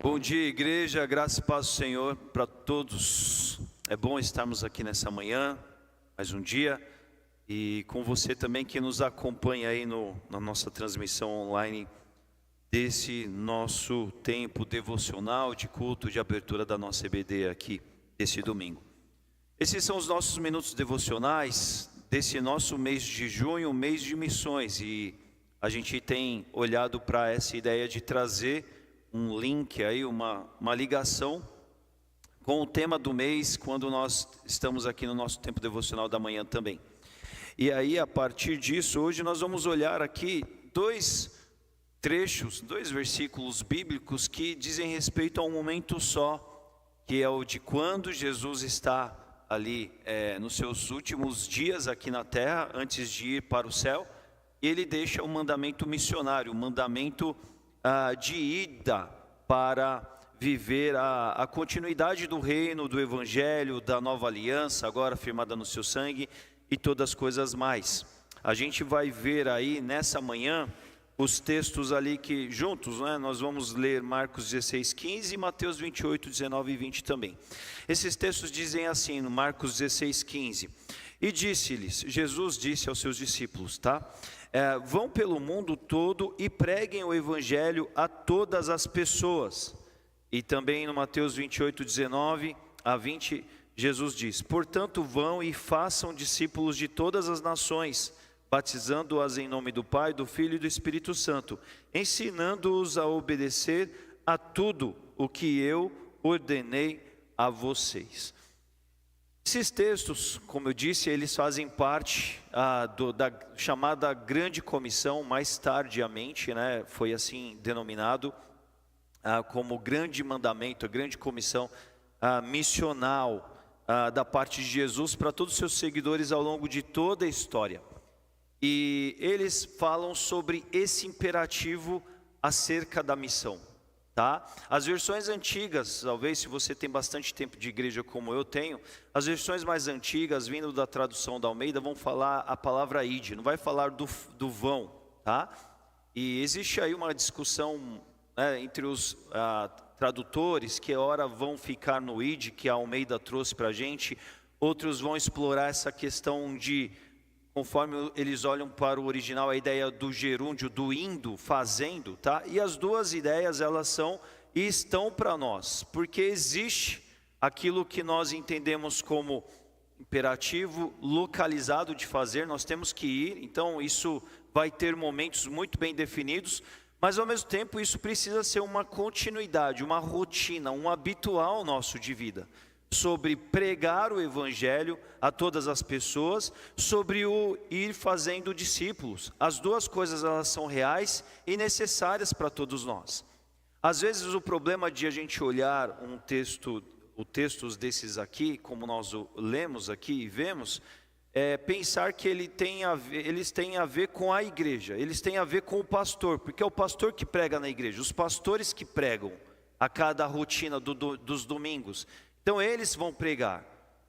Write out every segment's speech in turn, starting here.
Bom dia, igreja, graça e paz do Senhor para todos. É bom estarmos aqui nessa manhã, mais um dia, e com você também que nos acompanha aí na nossa transmissão online desse nosso tempo devocional de culto de abertura da nossa EBD aqui, desse domingo. Esses são os nossos minutos devocionais desse nosso mês de junho, mês de missões, e a gente tem olhado para essa ideia de trazer um link aí, uma ligação com o tema do mês, quando nós estamos aqui no nosso tempo devocional da manhã também. E aí, a partir disso, hoje nós vamos olhar aqui dois trechos, dois versículos bíblicos que dizem respeito a um momento só, que é o de quando Jesus está ali nos seus últimos dias aqui na terra, antes de ir para o céu, e ele deixa um mandamento missionário, um mandamento de ida para viver a continuidade do reino, do evangelho, da nova aliança, agora firmada no seu sangue e todas as coisas mais. A gente vai ver aí nessa manhã os textos ali que juntos, né, nós vamos ler Marcos 16, 15 e Mateus 28, 19 e 20 também. Esses textos dizem assim, no Marcos 16, 15: E disse-lhes, Jesus disse aos seus discípulos, vão pelo mundo todo e preguem o evangelho a todas as pessoas. E também no Mateus 28, 19 a 20, Jesus diz: Portanto vão e façam discípulos de todas as nações, batizando-as em nome do Pai, do Filho e do Espírito Santo, ensinando-os a obedecer a tudo o que eu ordenei a vocês. Esses textos, como eu disse, eles fazem parte da chamada Grande Comissão, mais tardiamente, né, foi assim denominado como Grande Mandamento, a Grande Comissão missional da parte de Jesus para todos os seus seguidores ao longo de toda a história. E eles falam sobre esse imperativo acerca da missão. As versões antigas, talvez se você tem bastante tempo de igreja como eu tenho, as versões mais antigas, vindo da tradução da Almeida, vão falar a palavra ide, não vai falar do vão, E existe aí uma discussão entre os tradutores, que ora vão ficar no ide, que a Almeida trouxe para a gente, outros vão explorar essa questão de, conforme eles olham para o original, a ideia do gerúndio, do indo, fazendo, E as duas ideias, elas são e estão para nós, porque existe aquilo que nós entendemos como imperativo, localizado de fazer, nós temos que ir, então isso vai ter momentos muito bem definidos, mas ao mesmo tempo isso precisa ser uma continuidade, uma rotina, um habitual nosso de vida, sobre pregar o evangelho a todas as pessoas, sobre o ir fazendo discípulos. As duas coisas, elas são reais e necessárias para todos nós. Às vezes o problema de a gente olhar textos desses aqui, como nós lemos aqui e vemos, é pensar que eles têm a ver com a igreja, eles têm a ver com o pastor, porque é o pastor que prega na igreja, os pastores que pregam a cada rotina dos domingos. Então eles vão pregar.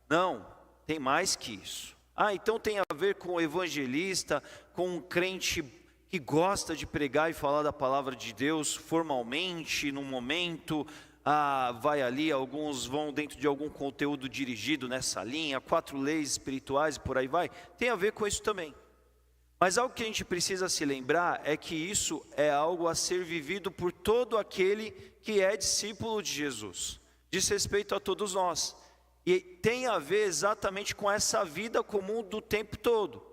Não, tem mais que isso. Então tem a ver com o evangelista, com um crente que gosta de pregar e falar da palavra de Deus formalmente, num momento, vai ali, alguns vão dentro de algum conteúdo dirigido nessa linha, 4 leis espirituais e por aí vai. Tem a ver com isso também. Mas algo que a gente precisa se lembrar é que isso é algo a ser vivido por todo aquele que é discípulo de Jesus. Diz respeito a todos nós, e tem a ver exatamente com essa vida comum do tempo todo.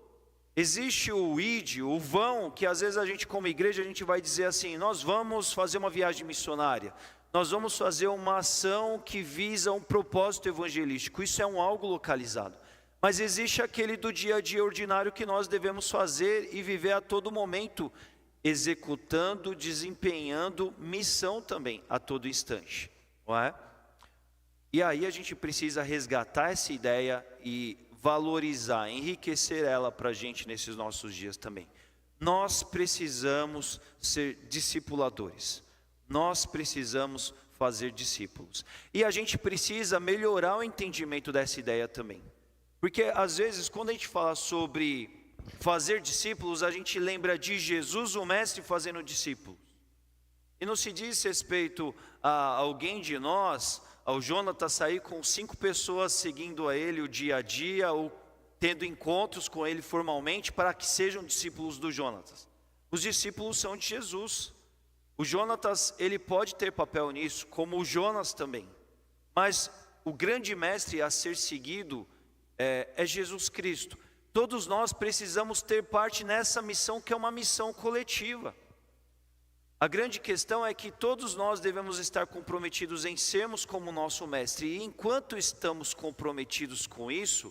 Existe o ide, o vão, que às vezes a gente como igreja, a gente vai dizer assim, nós vamos fazer uma viagem missionária, nós vamos fazer uma ação que visa um propósito evangelístico, isso é algo localizado. Mas existe aquele do dia a dia ordinário que nós devemos fazer e viver a todo momento, executando, desempenhando missão também, a todo instante, não é? E aí a gente precisa resgatar essa ideia e valorizar, enriquecer ela para a gente nesses nossos dias também. Nós precisamos ser discipuladores. Nós precisamos fazer discípulos. E a gente precisa melhorar o entendimento dessa ideia também. Porque às vezes quando a gente fala sobre fazer discípulos, a gente lembra de Jesus, o mestre, fazendo discípulos. E não se diz respeito a alguém de nós, ao Jonatas sair com 5 pessoas seguindo a ele o dia a dia, ou tendo encontros com ele formalmente, para que sejam discípulos do Jonatas. Os discípulos são de Jesus. O Jonatas, ele pode ter papel nisso, como o Jonas também. Mas o grande mestre a ser seguido é Jesus Cristo. Todos nós precisamos ter parte nessa missão, que é uma missão coletiva. A grande questão é que todos nós devemos estar comprometidos em sermos como nosso mestre. E enquanto estamos comprometidos com isso,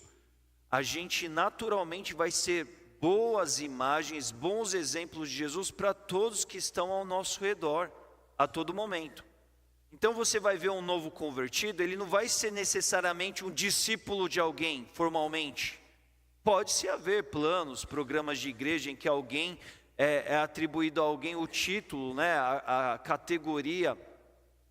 a gente naturalmente vai ser boas imagens, bons exemplos de Jesus para todos que estão ao nosso redor, a todo momento. Então você vai ver um novo convertido, ele não vai ser necessariamente um discípulo de alguém, formalmente. Pode-se haver planos, programas de igreja em que alguém é atribuído a alguém o título, né, a categoria,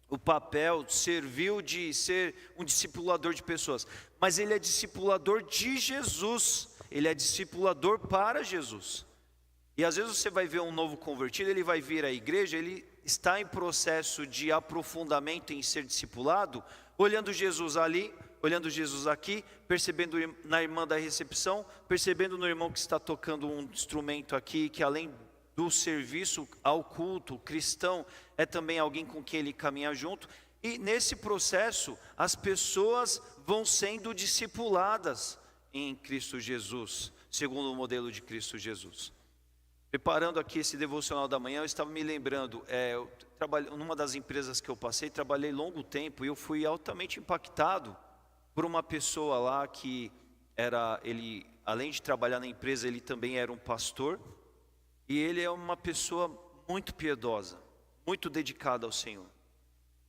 o papel, serviu de ser um discipulador de pessoas. Mas ele é discipulador de Jesus, ele é discipulador para Jesus. E às vezes você vai ver um novo convertido, ele vai vir à igreja, ele está em processo de aprofundamento em ser discipulado, olhando Jesus ali, olhando Jesus aqui, percebendo na irmã da recepção, percebendo no irmão que está tocando um instrumento aqui, que além do serviço ao culto cristão, é também alguém com quem ele caminha junto. E nesse processo, as pessoas vão sendo discipuladas em Cristo Jesus, segundo o modelo de Cristo Jesus. Preparando aqui esse devocional da manhã, eu estava me lembrando, eu trabalhei numa das empresas que eu passei, trabalhei longo tempo, e eu fui altamente impactado por uma pessoa lá que ele, além de trabalhar na empresa, ele também era um pastor, e ele é uma pessoa muito piedosa, muito dedicada ao Senhor.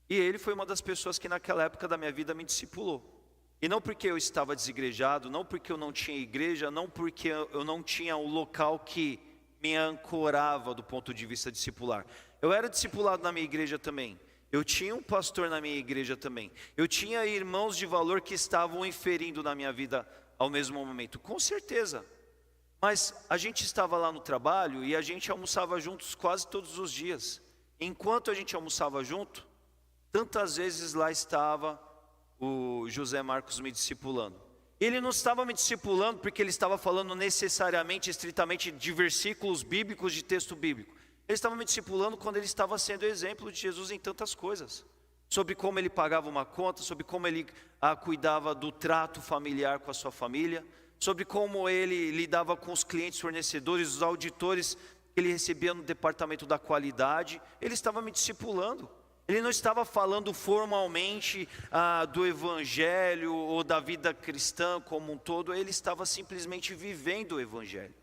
E ele foi uma das pessoas que naquela época da minha vida me discipulou. E não porque eu estava desigrejado, não porque eu não tinha igreja, não porque eu não tinha um local que me ancorava do ponto de vista discipular. Eu era discipulado na minha igreja também. Eu tinha um pastor na minha igreja também. Eu tinha irmãos de valor que estavam inferindo na minha vida ao mesmo momento, com certeza. Mas a gente estava lá no trabalho e a gente almoçava juntos quase todos os dias. Enquanto a gente almoçava junto, tantas vezes lá estava o José Marcos me discipulando. Ele não estava me discipulando porque ele estava falando necessariamente, estritamente de versículos bíblicos, de texto bíblico. Ele estava me discipulando quando ele estava sendo exemplo de Jesus em tantas coisas. Sobre como ele pagava uma conta, sobre como ele cuidava do trato familiar com a sua família, sobre como ele lidava com os clientes, fornecedores, os auditores que ele recebia no departamento da qualidade. Ele estava me discipulando. Ele não estava falando formalmente do evangelho ou da vida cristã como um todo, ele estava simplesmente vivendo o evangelho.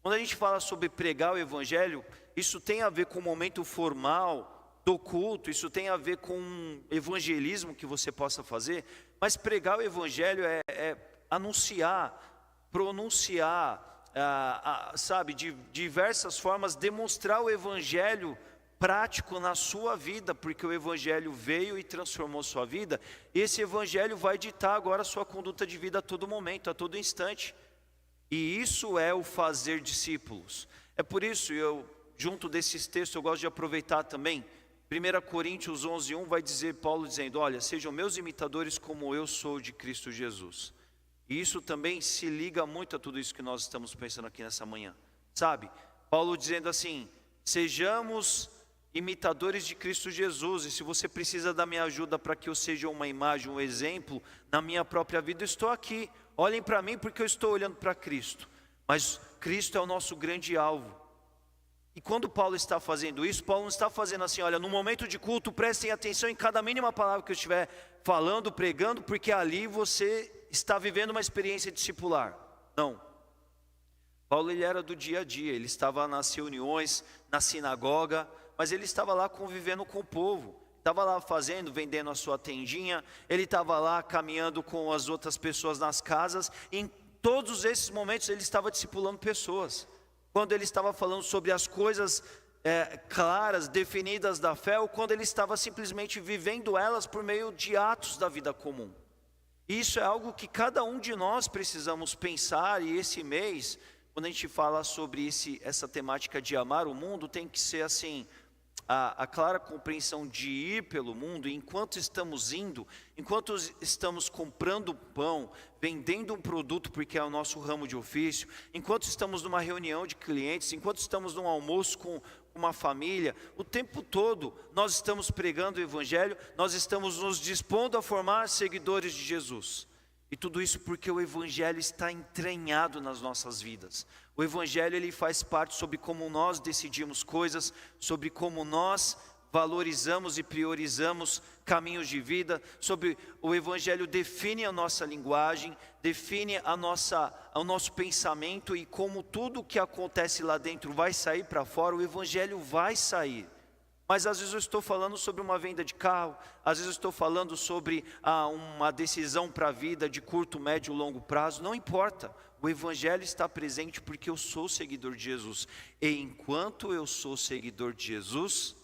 Quando a gente fala sobre pregar o evangelho, isso tem a ver com o momento formal do culto, isso tem a ver com um evangelismo que você possa fazer, mas pregar o evangelho é anunciar, pronunciar, sabe, de diversas formas, demonstrar o evangelho prático na sua vida, porque o evangelho veio e transformou sua vida. Esse evangelho vai ditar agora a sua conduta de vida a todo momento, a todo instante. E isso é o fazer discípulos. É por isso, junto desses textos, eu gosto de aproveitar também. 1 Coríntios 11:1 vai dizer, Paulo dizendo, olha, sejam meus imitadores como eu sou de Cristo Jesus. E isso também se liga muito a tudo isso que nós estamos pensando aqui nessa manhã. Sabe, Paulo dizendo assim, sejamos imitadores de Cristo Jesus, e se você precisa da minha ajuda para que eu seja uma imagem, um exemplo na minha própria vida, eu estou aqui. Olhem para mim porque eu estou olhando para Cristo, mas Cristo é o nosso grande alvo. E quando Paulo está fazendo isso, Paulo não está fazendo assim, olha, no momento de culto prestem atenção em cada mínima palavra que eu estiver falando, pregando, porque ali você está vivendo uma experiência discipular. Não. Paulo, ele era do dia a dia, ele estava nas reuniões, na sinagoga, mas ele estava lá convivendo com o povo, estava lá vendendo a sua tendinha, ele estava lá caminhando com as outras pessoas nas casas, e em todos esses momentos ele estava discipulando pessoas. Quando ele estava falando sobre as coisas claras, definidas da fé, ou quando ele estava simplesmente vivendo elas por meio de atos da vida comum. Isso é algo que cada um de nós precisamos pensar, e esse mês, quando a gente fala sobre essa temática de amar o mundo, tem que ser assim, a clara compreensão de ir pelo mundo, e enquanto estamos indo, enquanto estamos comprando pão, vendendo um produto porque é o nosso ramo de ofício, enquanto estamos numa reunião de clientes, enquanto estamos num almoço com uma família, o tempo todo nós estamos pregando o Evangelho, nós estamos nos dispondo a formar seguidores de Jesus. E tudo isso porque o Evangelho está entranhado nas nossas vidas. O Evangelho, ele faz parte sobre como nós decidimos coisas, sobre como nós valorizamos e priorizamos caminhos de vida, sobre o Evangelho define a nossa linguagem, define o nosso pensamento, e como tudo que acontece lá dentro vai sair para fora, o Evangelho vai sair. Mas às vezes eu estou falando sobre uma venda de carro, às vezes eu estou falando sobre uma decisão para a vida de curto, médio, longo prazo, não importa. O Evangelho está presente porque eu sou seguidor de Jesus. E enquanto eu sou seguidor de Jesus,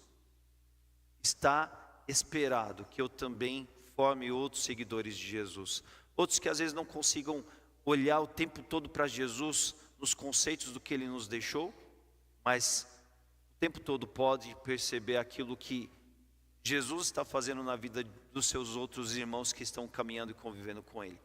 está esperado que eu também forme outros seguidores de Jesus. Outros que às vezes não consigam olhar o tempo todo para Jesus, nos conceitos do que Ele nos deixou, mas o tempo todo pode perceber aquilo que Jesus está fazendo na vida dos seus outros irmãos que estão caminhando e convivendo com Ele.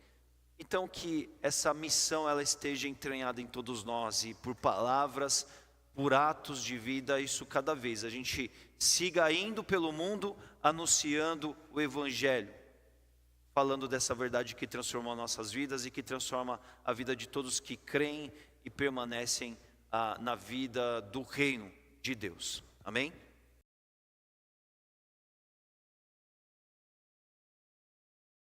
Então que essa missão ela esteja entranhada em todos nós, e por palavras, por atos de vida, isso cada vez a gente siga indo pelo mundo anunciando o Evangelho, falando dessa verdade que transforma nossas vidas e que transforma a vida de todos que creem e permanecem na vida do reino de Deus. Amém?